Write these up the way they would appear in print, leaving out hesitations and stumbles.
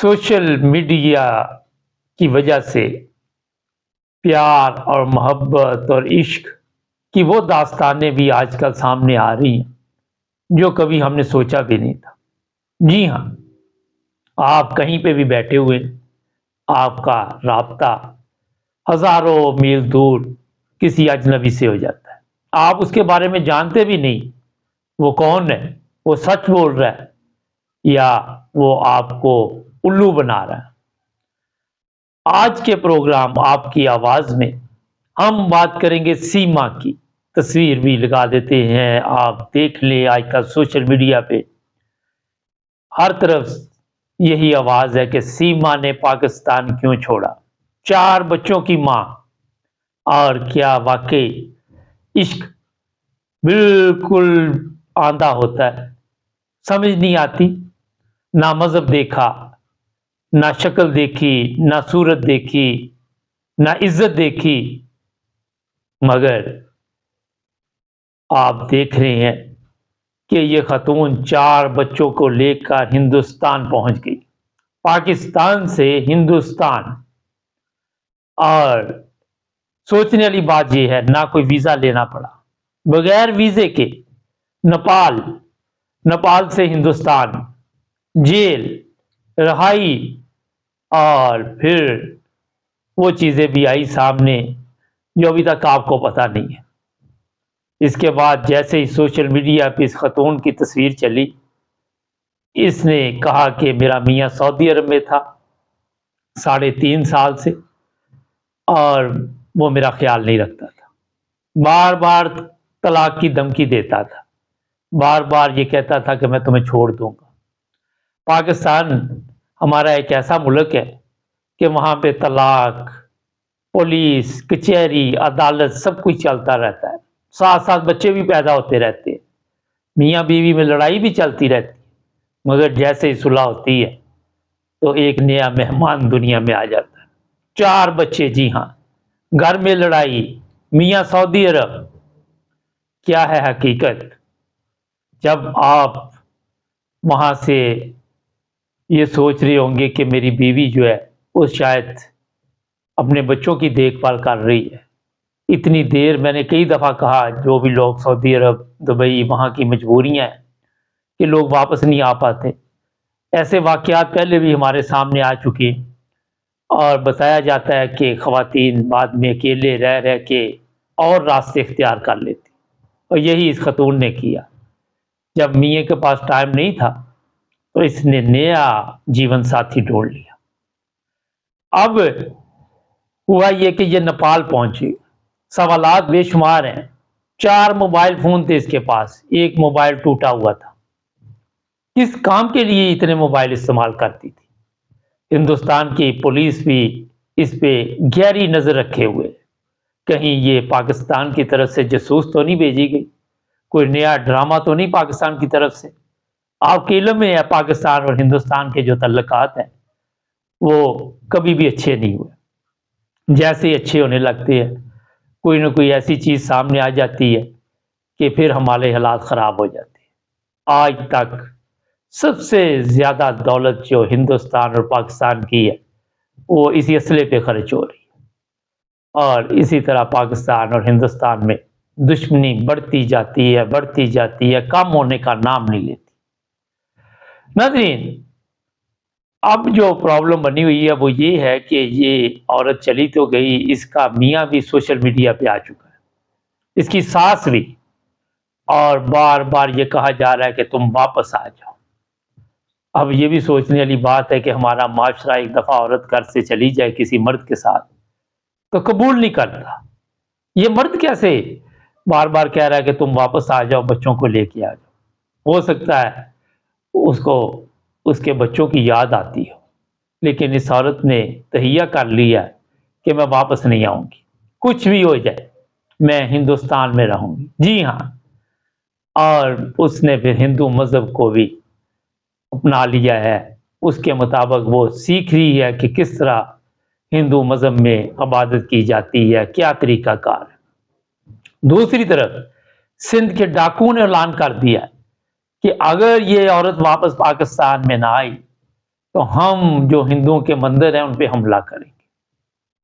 Social media کی وجہ سے پیار اور محبت اور عشق کی وہ داستانیں بھی آج کل سامنے آ رہی ہیں جو کبھی ہم نے سوچا بھی نہیں تھا۔ جی ہاں، آپ کہیں پہ بھی بیٹھے ہوئے ہیں، آپ کا رابطہ ہزاروں میل دور کسی اجنبی سے ہو جاتا ہے، آپ اس کے بارے میں جانتے بھی نہیں وہ کون ہے، وہ سچ بول رہا ہے یا وہ آپ کو الو بنا رہا ہے۔ آج کے پروگرام آپ کی آواز میں ہم بات کریں گے سیما کی، تصویر بھی لگا دیتے ہیں، آپ دیکھ لیں آج کل سوشل میڈیا پہ ہر طرف یہی آواز ہے کہ سیما نے پاکستان کیوں چھوڑا، 4 بچوں کی ماں۔ اور کیا واقعی عشق بالکل آندھا ہوتا ہے، سمجھ نہیں آتی، نہ مذہب دیکھا، نہ شکل دیکھی، نہ صورت دیکھی، نہ عزت دیکھی، مگر آپ دیکھ رہے ہیں کہ یہ خاتون 4 بچوں کو لے کر ہندوستان پہنچ گئی، پاکستان سے ہندوستان۔ اور سوچنے والی بات یہ ہے، نہ کوئی ویزا لینا پڑا، بغیر ویزے کے نیپال سے ہندوستان، جیل، رہائی، اور پھر وہ چیزیں بھی آئی سامنے جو ابھی تک آپ کو پتہ نہیں ہے۔ اس کے بعد جیسے ہی سوشل میڈیا پہ اس خاتون کی تصویر چلی، اس نے کہا کہ میرا میاں سعودی عرب میں تھا 3.5 سال سے اور وہ میرا خیال نہیں رکھتا تھا، بار بار طلاق کی دھمکی دیتا تھا، بار بار یہ کہتا تھا کہ میں تمہیں چھوڑ دوں گا۔ پاکستان ہمارا ایک ایسا ملک ہے کہ وہاں پہ طلاق، پولیس، کچہری، عدالت سب کچھ چلتا رہتا ہے، ساتھ ساتھ بچے بھی پیدا ہوتے رہتے ہیں، میاں بیوی میں لڑائی بھی چلتی رہتی ہے، مگر جیسے ہی صلح ہوتی ہے تو ایک نیا مہمان دنیا میں آ جاتا ہے، 4 بچے، جی ہاں، گھر میں لڑائی، میاں سعودی عرب۔ کیا ہے حقیقت؟ جب آپ وہاں سے یہ سوچ رہے ہوں گے کہ میری بیوی جو ہے وہ شاید اپنے بچوں کی دیکھ بھال کر رہی ہے، اتنی دیر، میں نے کئی دفعہ کہا، جو بھی لوگ سعودی عرب، دبئی، وہاں کی مجبوریاں ہیں کہ لوگ واپس نہیں آ پاتے، ایسے واقعات پہلے بھی ہمارے سامنے آ چکے، اور بتایا جاتا ہے کہ خواتین بعد میں اکیلے رہ رہ کے اور راستے اختیار کر لیتی، اور یہی اس خاتون نے کیا۔ جب میاں کے پاس ٹائم نہیں تھا تو اس نے نیا جیون ساتھی ڈھونڈ لیا۔ اب ہوا یہ کہ یہ نیپال پہنچی، سوالات بے شمار ہیں، 4 موبائل فون تھے اس کے پاس، ایک موبائل ٹوٹا ہوا تھا، کس کام کے لیے اتنے موبائل استعمال کرتی تھی؟ ہندوستان کی پولیس بھی اس پہ گہری نظر رکھے ہوئے، کہیں یہ پاکستان کی طرف سے جاسوس تو نہیں بھیجی گئی، کوئی نیا ڈرامہ تو نہیں پاکستان کی طرف سے۔ آپ کے علم میں ہے پاکستان اور ہندوستان کے جو تعلقات ہیں وہ کبھی بھی اچھے نہیں ہوئے، جیسے ہی اچھے ہونے لگتے ہیں کوئی نہ کوئی ایسی چیز سامنے آ جاتی ہے کہ پھر ہمارے حالات خراب ہو جاتے ہیں۔ آج تک سب سے زیادہ دولت جو ہندوستان اور پاکستان کی ہے وہ اسی اسلحے پہ خرچ ہو رہی ہے، اور اسی طرح پاکستان اور ہندوستان میں دشمنی بڑھتی جاتی ہے، کم ہونے کا نام نہیں لیتی۔ ناظرین، اب جو پرابلم بنی ہوئی ہے وہ یہ ہے کہ یہ عورت چلی تو گئی، اس کا میاں بھی سوشل میڈیا پہ آ چکا ہے، اس کی ساس بھی، اور بار بار یہ کہا جا رہا ہے کہ تم واپس آ جاؤ۔ اب یہ بھی سوچنے والی بات ہے کہ ہمارا معاشرہ ایک دفعہ عورت گھر سے چلی جائے کسی مرد کے ساتھ تو قبول نہیں کرتا، یہ مرد کیسے بار بار کہہ رہا ہے کہ تم واپس آ جاؤ، بچوں کو لے کے آ جاؤ؟ ہو سکتا ہے اس کو اس کے بچوں کی یاد آتی ہو، لیکن اس عورت نے تہیہ کر لیا کہ میں واپس نہیں آؤں گی، کچھ بھی ہو جائے میں ہندوستان میں رہوں گی۔ جی ہاں، اور اس نے پھر ہندو مذہب کو بھی اپنا لیا ہے، اس کے مطابق وہ سیکھ رہی ہے کہ کس طرح ہندو مذہب میں عبادت کی جاتی ہے، کیا طریقہ کار ہے۔ دوسری طرف سندھ کے ڈاکو نے اعلان کر دیا کہ اگر یہ عورت واپس پاکستان میں نہ آئی تو ہم جو ہندوؤں کے مندر ہیں ان پہ حملہ کریں گے۔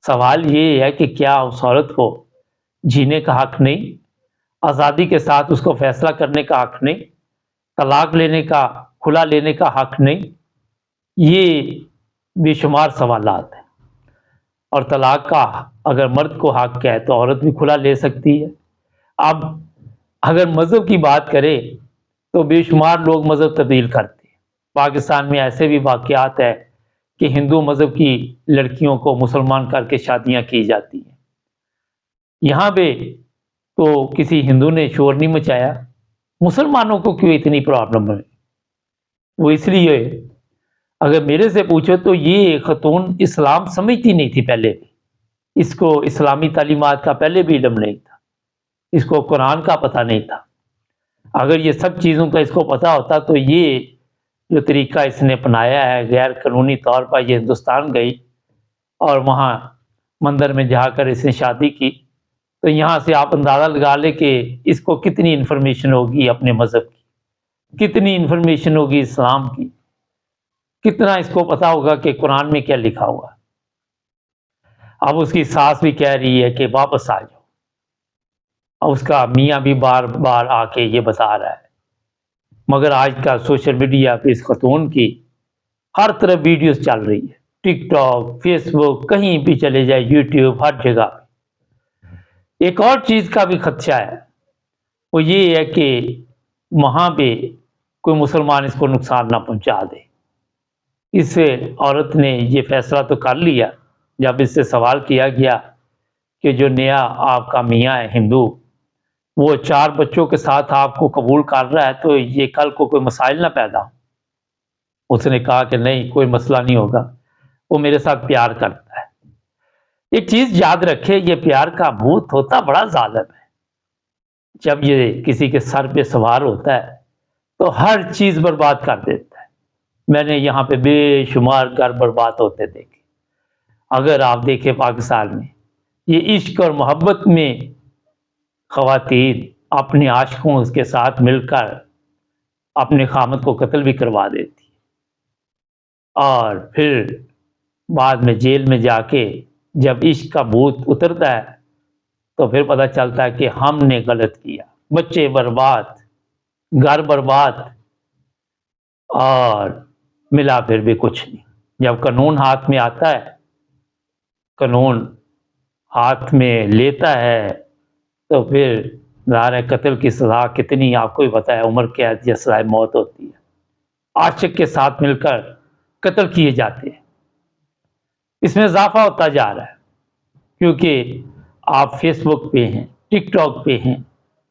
سوال یہ ہے کہ کیا اس عورت کو جینے کا حق نہیں، آزادی کے ساتھ اس کو فیصلہ کرنے کا حق نہیں، طلاق لینے کا، کھلا لینے کا حق نہیں؟ یہ بے شمار سوالات ہیں۔ اور طلاق کا اگر مرد کو حق ہے تو عورت بھی کھلا لے سکتی ہے۔ اب اگر مذہب کی بات کرے تو بے شمار لوگ مذہب تبدیل کرتے ہیں۔ پاکستان میں ایسے بھی واقعات ہیں کہ ہندو مذہب کی لڑکیوں کو مسلمان کر کے شادیاں کی جاتی ہیں۔ یہاں پہ تو کسی ہندو نے شور نہیں مچایا، مسلمانوں کو کیوں اتنی پرابلم ہے؟ وہ اس لیے، اگر میرے سے پوچھو تو یہ خاتون اسلام سمجھتی نہیں تھی پہلے بھی، اس کو اسلامی تعلیمات کا پہلے بھی علم نہیں تھا، اس کو قرآن کا پتہ نہیں تھا۔ اگر یہ سب چیزوں کا اس کو پتہ ہوتا تو یہ جو طریقہ اس نے اپنایا ہے، غیر قانونی طور پر یہ ہندوستان گئی اور وہاں مندر میں جا کر اس نے شادی کی، تو یہاں سے آپ اندازہ لگا لیں کہ اس کو کتنی انفارمیشن ہوگی اپنے مذہب کی، کتنی انفارمیشن ہوگی اسلام کی، کتنا اس کو پتا ہوگا کہ قرآن میں کیا لکھا ہوا۔ اب اس کی ساس بھی کہہ رہی ہے کہ واپس آ جاؤ، اور اس کا میاں بھی بار بار آ کے یہ بتا رہا ہے۔ مگر آج کا سوشل میڈیا پہ اس خاتون کی ہر طرف ویڈیوز چل رہی ہے، ٹک ٹاک، فیس بک، کہیں بھی چلے جائے، یوٹیوب، ہر جگہ۔ ایک اور چیز کا بھی خدشہ ہے، وہ یہ ہے کہ وہاں پہ کوئی مسلمان اس کو نقصان نہ پہنچا دے۔ اس عورت نے یہ فیصلہ تو کر لیا جب اس سے سوال کیا گیا کہ جو نیا آپ کا میاں ہے ہندو، وہ 4 بچوں کے ساتھ آپ کو قبول کر رہا ہے، تو یہ کل کو کوئی مسائل نہ پیدا ہو۔ اس نے کہا کہ نہیں، کوئی مسئلہ نہیں ہوگا، وہ میرے ساتھ پیار کرتا ہے۔ ایک چیز یاد رکھے، یہ پیار کا بھوت ہوتا بڑا ظالم ہے۔ جب یہ کسی کے سر پہ سوار ہوتا ہے تو ہر چیز برباد کر دیتا ہے۔ میں نے یہاں پہ بے شمار گھر برباد ہوتے دیکھے۔ اگر آپ دیکھیں پاکستان میں یہ عشق اور محبت میں خواتین اپنے عاشقوں کے ساتھ مل کر اپنے خامد کو قتل بھی کروا دیتی، اور پھر بعد میں جیل میں جا کے جب عشق کا بھوت اترتا ہے تو پھر پتہ چلتا ہے کہ ہم نے غلط کیا، بچے برباد، گھر برباد، اور ملا پھر بھی کچھ نہیں۔ جب قانون ہاتھ میں آتا ہے، قانون ہاتھ میں لیتا ہے، تو پھر ظاہر ہے قتل کی سزا کتنی آپ کو ہی پتہ ہے، عمر قید یا سزائے موت ہوتی ہے۔ عاشق کے ساتھ مل کر قتل کیے جاتے ہیں۔ اس میں اضافہ ہوتا جا رہا ہے کیونکہ آپ فیس بک پہ ہیں، ٹک ٹاک پہ ہیں،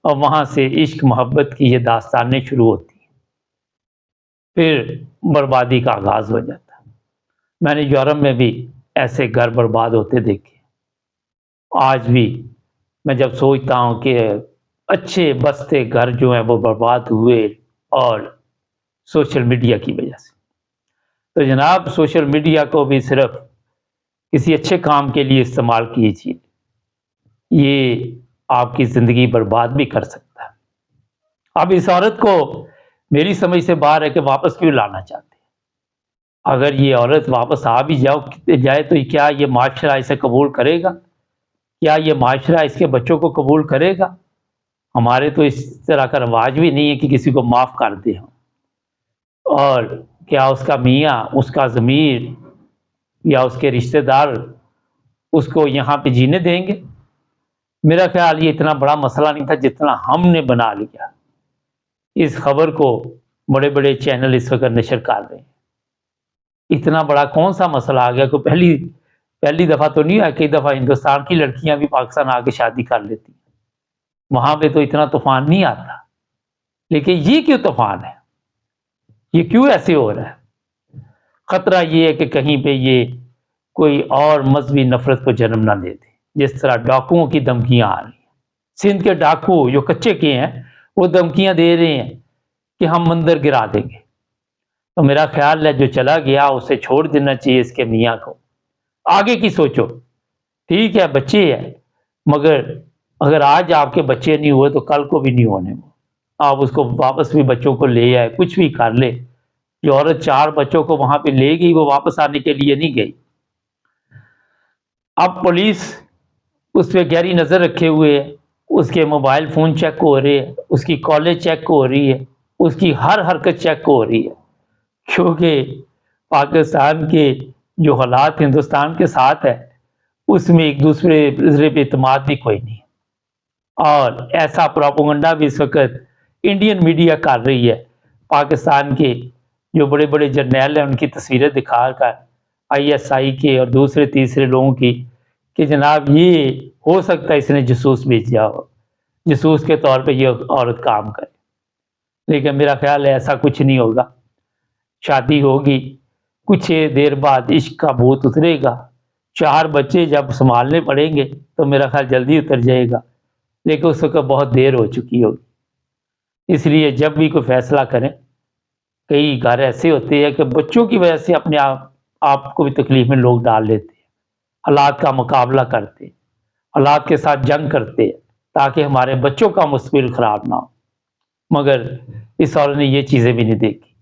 اور وہاں سے عشق محبت کی یہ داستانیں شروع ہوتی ہیں، پھر بربادی کا آغاز ہو جاتا ہے۔ میں نے یورپ میں بھی ایسے گھر برباد ہوتے دیکھے۔ آج بھی میں جب سوچتا ہوں کہ اچھے بستے گھر جو ہیں وہ برباد ہوئے اور سوشل میڈیا کی وجہ سے، تو جناب سوشل میڈیا کو بھی صرف کسی اچھے کام کے لیے استعمال کیجیے، یہ آپ کی زندگی برباد بھی کر سکتا ہے۔ اب اس عورت کو میری سمجھ سے باہر ہے کہ واپس کیوں لانا چاہتے ہیں؟ اگر یہ عورت واپس آ بھی جائے تو کیا یہ معاشرہ اسے قبول کرے گا؟ کیا یہ معاشرہ اس کے بچوں کو قبول کرے گا؟ ہمارے تو اس طرح کا رواج بھی نہیں ہے کہ کسی کو معاف کر دیں ہم۔ اور کیا اس کا میاں، اس کا ضمیر یا اس کے رشتہ دار اس کو یہاں پہ جینے دیں گے؟ میرا خیال یہ اتنا بڑا مسئلہ نہیں تھا جتنا ہم نے بنا لیا۔ اس خبر کو بڑے بڑے چینل اس وقت نشر کر رہے ہیں۔ اتنا بڑا کون سا مسئلہ آ گیا؟ کوئی پہلی دفعہ تو نہیں ہے، کئی دفعہ ہندوستان کی لڑکیاں بھی پاکستان آ کے شادی کر لیتی ہیں، وہاں پہ تو اتنا طوفان نہیں آتا، لیکن یہ کیوں طوفان ہے؟ یہ کیوں ایسے ہو رہا ہے؟ خطرہ یہ ہے کہ کہیں پہ یہ کوئی اور مذہبی نفرت کو جنم نہ دے دے، جس طرح ڈاکوؤں کی دھمکیاں آ رہی ہیں۔ سندھ کے ڈاکو جو کچے کے ہیں وہ دھمکیاں دے رہے ہیں کہ ہم مندر گرا دیں گے۔ تو میرا خیال ہے جو چلا گیا اسے چھوڑ دینا چاہیے، اس کے میاں کو۔ آگے کی سوچو، ٹھیک ہے بچے ہیں، مگر اگر آج آپ کے بچے نہیں ہوئے تو کل کو بھی نہیں ہونے وہ۔ آپ اس کو واپس بھی بچوں کو لے آئے، کچھ بھی کر لے، جو عورت 4 بچوں کو وہاں پہ لے گئی وہ واپس آنے کے لیے نہیں گئی۔ اب پولیس اس پہ گہری نظر رکھے ہوئے ہے، اس کے موبائل فون چیک ہو رہے ہیں، اس کی کالج چیک ہو رہی ہے، اس کی ہر حرکت چیک ہو رہی ہے، کیونکہ پاکستان کے جو حالات ہندوستان کے ساتھ ہے اس میں ایک دوسرے پہ اعتماد بھی کوئی نہیں، اور ایسا پروپیگنڈا بھی اس وقت انڈین میڈیا کر رہی ہے۔ پاکستان کے جو بڑے بڑے جرنیل ہیں ان کی تصویریں دکھا کر ISI کے اور دوسرے تیسرے لوگوں کی کہ جناب یہ ہو سکتا ہے اس نے جاسوس بھیجا ہو، جاسوس کے طور پہ یہ عورت کام کرے، لیکن میرا خیال ہے ایسا کچھ نہیں ہوگا۔ شادی ہوگی، کچھ دیر بعد عشق کا بھوت اترے گا، 4 بچے جب سنبھالنے پڑیں گے تو میرا خیال جلدی اتر جائے گا، لیکن اس وقت بہت دیر ہو چکی ہوگی۔ اس لیے جب بھی کوئی فیصلہ کریں، کئی گھر ایسے ہوتے ہیں کہ بچوں کی وجہ سے اپنے آپ کو بھی تکلیف میں لوگ ڈال لیتے ہیں، حالات کا مقابلہ کرتے ہیں، حالات کے ساتھ جنگ کرتے ہیں تاکہ ہمارے بچوں کا مستقبل خراب نہ ہو، مگر اس عورت نے یہ چیزیں بھی نہیں دیکھی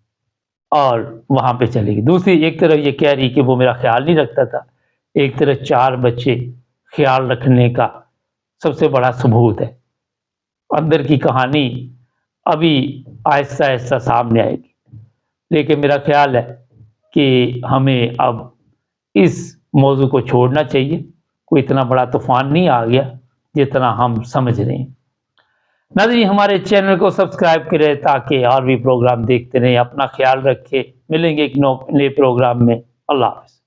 اور وہاں پہ چلے گی۔ دوسری ایک طرف یہ کہہ رہی کہ وہ میرا خیال نہیں رکھتا تھا، ایک طرف 4 بچے خیال رکھنے کا سب سے بڑا ثبوت ہے۔ اندر کی کہانی ابھی آہستہ آہستہ سامنے آئے گی، لیکن میرا خیال ہے کہ ہمیں اب اس موضوع کو چھوڑنا چاہیے، کوئی اتنا بڑا طوفان نہیں آ گیا جتنا ہم سمجھ رہے ہیں۔ ناظرین ہمارے چینل کو سبسکرائب کریں تاکہ اور بھی پروگرام دیکھتے رہیں، اپنا خیال رکھیں، ملیں گے ایک نئے پروگرام میں۔ اللہ حافظ۔